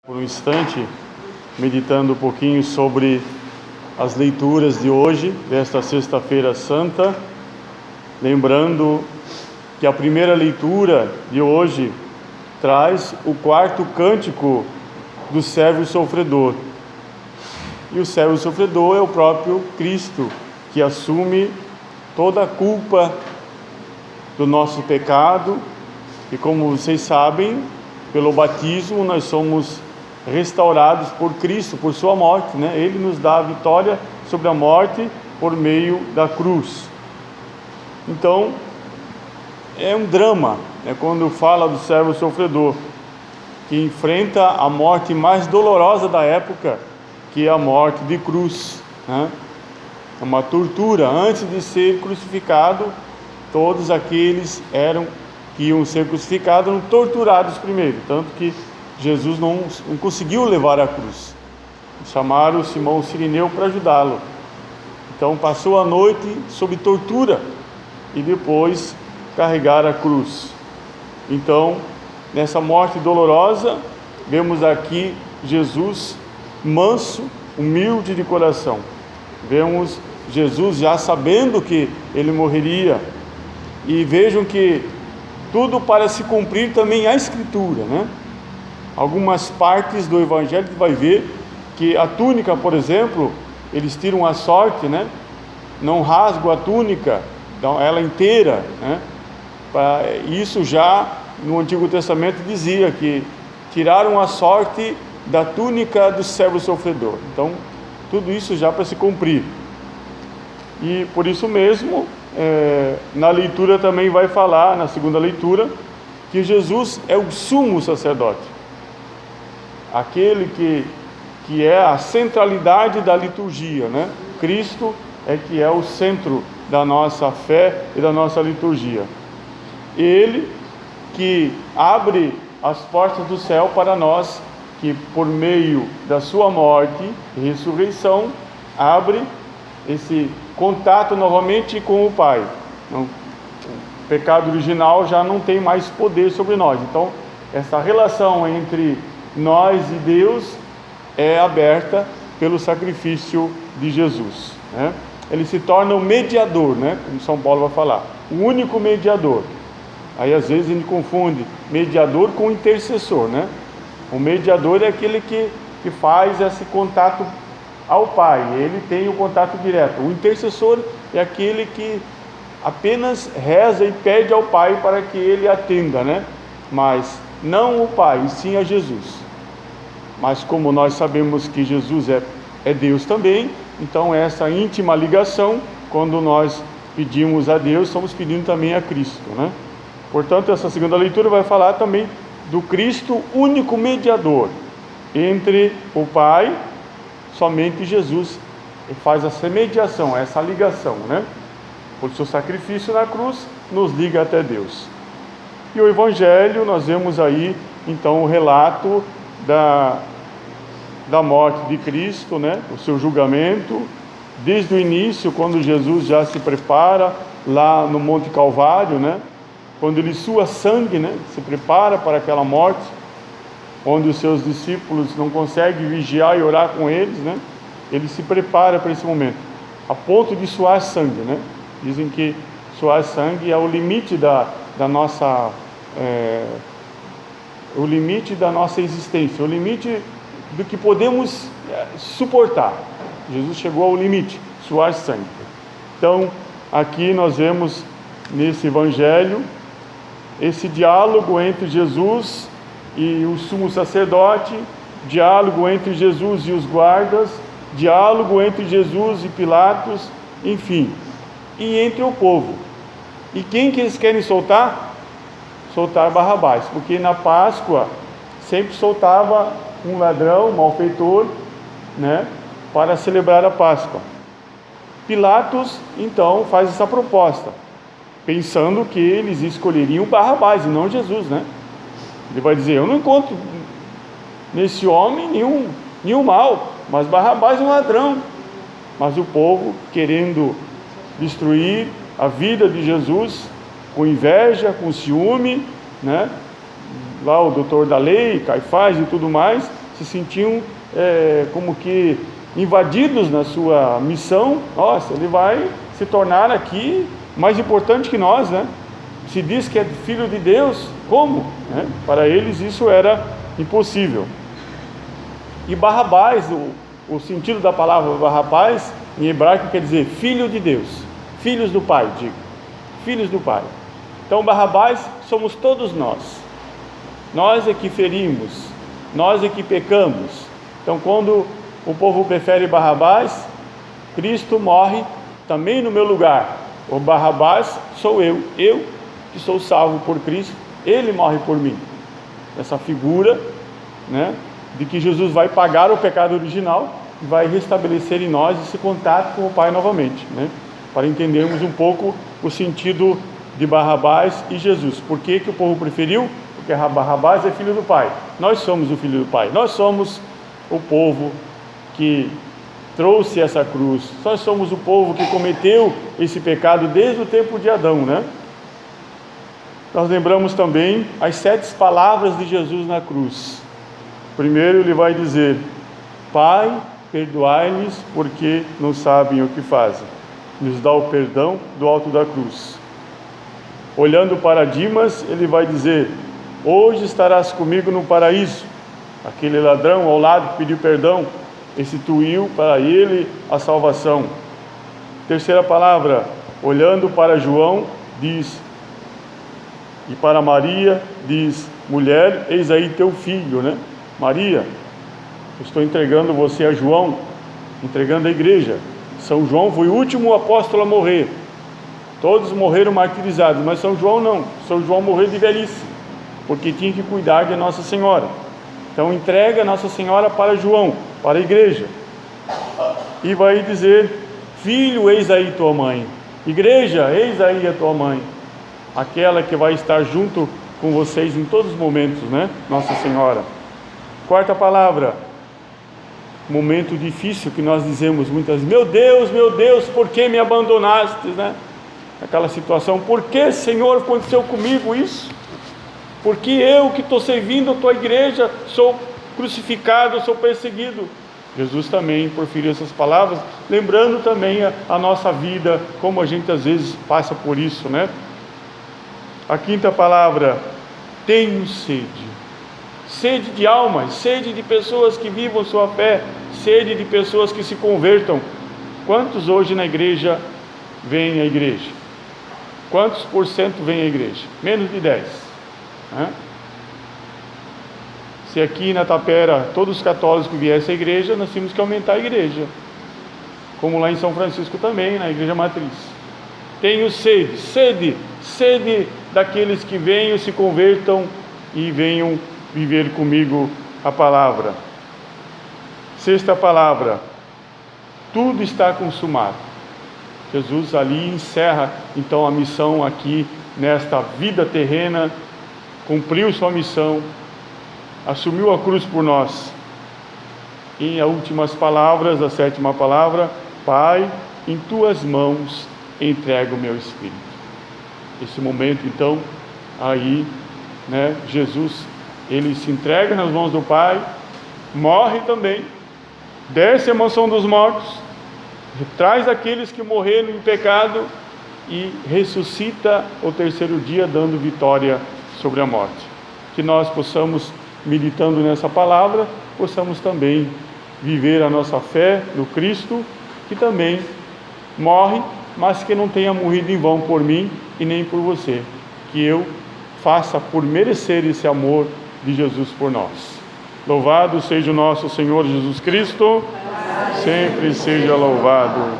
Por um instante, meditando um pouquinho sobre as leituras de hoje, desta Sexta-feira Santa, lembrando que a primeira leitura de hoje traz o quarto cântico do servo sofredor. E o servo sofredor é o próprio Cristo, que assume toda a culpa do nosso pecado, e como vocês sabem, pelo batismo nós somos restaurados por Cristo, por sua morte, né? Ele nos dá a vitória sobre a morte por meio da cruz. Então, é um drama, quando fala do servo sofredor, que enfrenta a morte mais dolorosa da época, que é a morte de cruz, né? É uma tortura. Antes de ser crucificado, todos aqueles que iam ser crucificados eram torturados primeiro, tanto que Jesus não conseguiu levar a cruz. Chamaram Simão Cirineu para ajudá-lo. Então passou a noite sob tortura e depois carregaram a cruz. Então, nessa morte dolorosa, vemos aqui Jesus manso, humilde de coração. Vemos Jesus já sabendo que ele morreria. E vejam que tudo para se cumprir também a Escritura, né? Algumas partes do Evangelho você vai ver que a túnica, por exemplo, eles tiram a sorte, né? Não rasgam a túnica, dão ela inteira, né? Isso já no Antigo Testamento dizia que tiraram a sorte da túnica do servo sofredor. Então, tudo isso já para se cumprir. E por isso mesmo, na leitura também vai falar, na segunda leitura, que Jesus é o sumo sacerdote. Aquele que é a centralidade da liturgia, né? Cristo é que é o centro da nossa fé e da nossa liturgia. Ele que abre as portas do céu para nós, que por meio da sua morte e ressurreição, abre esse contato novamente com o Pai. Então, o pecado original já não tem mais poder sobre nós. Então, essa relação entre nós e Deus é aberta pelo sacrifício de Jesus, né? Ele se torna o mediador, né? Como São Paulo vai falar, o único mediador. Aí às vezes a gente confunde mediador com intercessor, né? O mediador é aquele que faz esse contato ao Pai, ele tem o contato direto. O intercessor é aquele que apenas reza e pede ao Pai para que ele atenda, né? Mas não o Pai, e sim a Jesus. Mas como nós sabemos que Jesus é Deus também, então essa íntima ligação, quando nós pedimos a Deus, estamos pedindo também a Cristo, né? Portanto, essa segunda leitura vai falar também do Cristo único mediador entre o Pai, somente Jesus faz essa mediação, essa ligação, né? Por seu sacrifício na cruz, nos liga até Deus. E o Evangelho, nós vemos aí, então, o relato da morte de Cristo, né? O seu julgamento, desde o início, quando Jesus já se prepara lá no Monte Calvário, né? Quando ele sua sangue, né? Se prepara para aquela morte, onde os seus discípulos não conseguem vigiar e orar com eles, né? Ele se prepara para esse momento, a ponto de suar sangue, né? Dizem que suar sangue é o limite da nossa o limite da nossa existência, o limite do que podemos suportar. Jesus chegou ao limite, suar sangue. Então, aqui nós vemos nesse Evangelho esse diálogo entre Jesus e o sumo sacerdote, diálogo entre Jesus e os guardas, diálogo entre Jesus e Pilatos, enfim, e entre o povo. E quem que eles querem soltar? Soltar Barrabás, porque na Páscoa sempre soltava um ladrão, um malfeitor, né, para celebrar a Páscoa. Pilatos, então, faz essa proposta, pensando que eles escolheriam Barrabás e não Jesus, né? Ele vai dizer, eu não encontro nesse homem nenhum mal, mas Barrabás é um ladrão. Mas o povo, querendo destruir a vida de Jesus, com inveja, com ciúme, né? Lá o doutor da lei, Caifás e tudo mais, se sentiam como que invadidos na sua missão. Nossa, ele vai se tornar aqui mais importante que nós, né? Se diz que é filho de Deus, como? Para eles isso era impossível. E Barrabás, o sentido da palavra Barrabás em hebraico quer dizer filho de Deus, filhos do Pai, digo, filhos do Pai. Então Barrabás somos todos nós é que ferimos, nós é que pecamos. Então quando o povo prefere Barrabás, Cristo morre também no meu lugar. O Barrabás sou eu que sou salvo por Cristo, ele morre por mim. Essa figura, né, de que Jesus vai pagar o pecado original e vai restabelecer em nós esse contato com o Pai novamente, né, para entendermos um pouco o sentido de Barrabás e Jesus. Por que o povo preferiu? Porque Barrabás é filho do Pai, nós somos o filho do Pai, nós somos o povo que trouxe essa cruz, nós somos o povo que cometeu esse pecado desde o tempo de Adão, né? Nós lembramos também as 7 palavras de Jesus na cruz. Primeiro ele vai dizer: Pai, perdoai-lhes porque não sabem o que fazem. Nos dá o perdão do alto da cruz. Olhando para Dimas, ele vai dizer: hoje estarás comigo no paraíso. Aquele ladrão ao lado que pediu perdão, restituiu para ele a salvação. Terceira palavra, olhando para João, diz, e para Maria diz: mulher, eis aí teu filho, né? Maria, eu estou entregando você a João, entregando a igreja. São João foi o último apóstolo a morrer. Todos morreram martirizados, mas São João não. São João morreu de velhice, porque tinha que cuidar de Nossa Senhora. Então entrega Nossa Senhora para João, para a igreja. E vai dizer: filho, eis aí tua mãe. Igreja, eis aí a tua mãe. Aquela que vai estar junto com vocês em todos os momentos, né? Nossa Senhora. Quarta palavra, momento difícil que nós dizemos muitas vezes: meu Deus, por que me abandonaste, né? Aquela situação: por que, Senhor, aconteceu comigo isso? Porque eu que estou servindo a tua igreja sou crucificado, sou perseguido. Jesus também proferiu essas palavras, lembrando também a nossa vida, como a gente às vezes passa por isso, né? A quinta palavra, tenho sede. Sede de almas, sede de pessoas que vivam sua fé, sede de pessoas que se convertam. Quantos hoje na igreja vêm à igreja? Quantos por cento vêm à igreja? Menos de 10. Se aqui na Tapera todos os católicos viessem à igreja, nós tínhamos que aumentar a igreja, como lá em São Francisco também, na igreja matriz. Tenho sede daqueles que venham, se convertam e venham viver comigo a palavra. Sexta palavra, tudo está consumado. Jesus ali encerra então a missão aqui nesta vida terrena, cumpriu sua missão, assumiu a cruz por nós. E as últimas palavras, a sétima palavra: Pai, em tuas mãos entrego o meu espírito. Esse momento então, aí, né, Jesus, ele se entrega nas mãos do Pai, morre também, desce a mansão dos mortos, traz aqueles que morreram em pecado e ressuscita o terceiro dia, dando vitória sobre a morte. Que nós possamos, meditando nessa palavra, possamos também viver a nossa fé no Cristo, que também morre, mas que não tenha morrido em vão por mim e nem por você. Que eu faça por merecer esse amor de Jesus por nós. Louvado seja o nosso Senhor Jesus Cristo, sempre seja louvado.